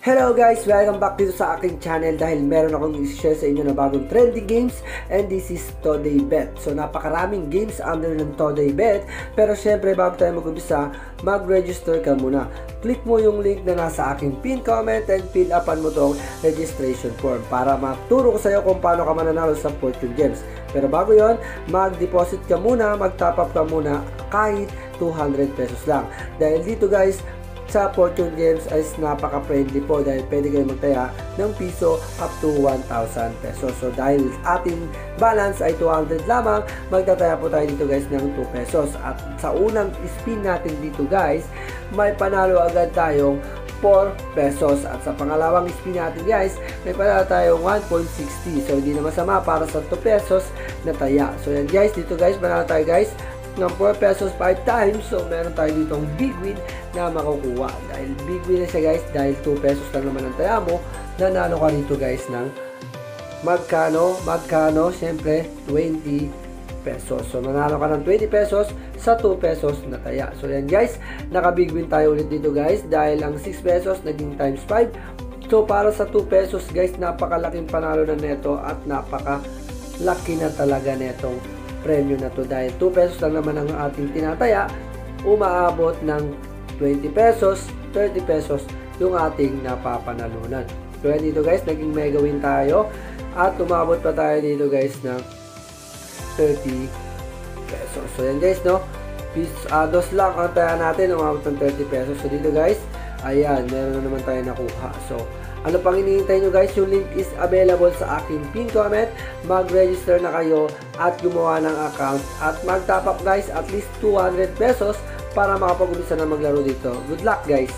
Hello guys! Welcome back dito sa aking channel dahil meron akong i-share sa inyo na bagong trending games and this is Today Bet. So napakaraming games under ng Today Bet pero syempre bago tayo mag-umpisa, mag-register ka muna. Click mo yung link na nasa aking pin comment and fill upan mo tong registration form para maturo ko sa iyo kung paano ka mananalo sa Fortune Games. Pero bago yon, mag-deposit ka muna, mag-top up ka muna kahit 200 pesos lang. Dahil dito guys, sa Fortune Games ay napaka-friendly po dahil pwede kayo magtaya ng piso up to 1,000 pesos. So dahil ating balance ay 200 lamang, magtataya po tayo dito guys ng 2 pesos. At sa unang spin natin dito guys, may panalo agad tayong 4 pesos. At sa pangalawang spin natin guys, may panalo tayong 1.60. So hindi na masama para sa 2 pesos na taya. So yan guys, dito guys, panalo tayo guys ng 4 pesos 5 times. So meron tayo ditong big win na makukuha. Dahil big win na siya guys, dahil 2 pesos lang naman ang taya mo, nanalo ka dito guys ng magkano, syempre 20 pesos. So nanalo ka ng 20 pesos sa 2 pesos na taya. So yan guys, naka big win tayo ulit dito guys dahil ang 6 pesos naging times 5. So para sa 2 pesos guys, napakalaking panalo na neto at napakalaki na talaga netong premyo na to dahil 2 pesos lang naman ang ating tinataya, umaabot ng 20 pesos, 30 pesos yung ating napapanalunan. So yan dito guys, naging mega win tayo at umabot pa tayo dito guys ng 30 pesos. So yan guys, no, dos lang ang taya natin, umabot ng 30 pesos. So dito guys, ayan, meron na naman tayo nakuha. So ano pang hinihintay nyo guys, yung link is available sa aking pin comment. Mag-register na kayo at gumawa ng account at mag-top up guys at least 200 pesos para makapag-umpisa na maglaro dito. Good luck guys!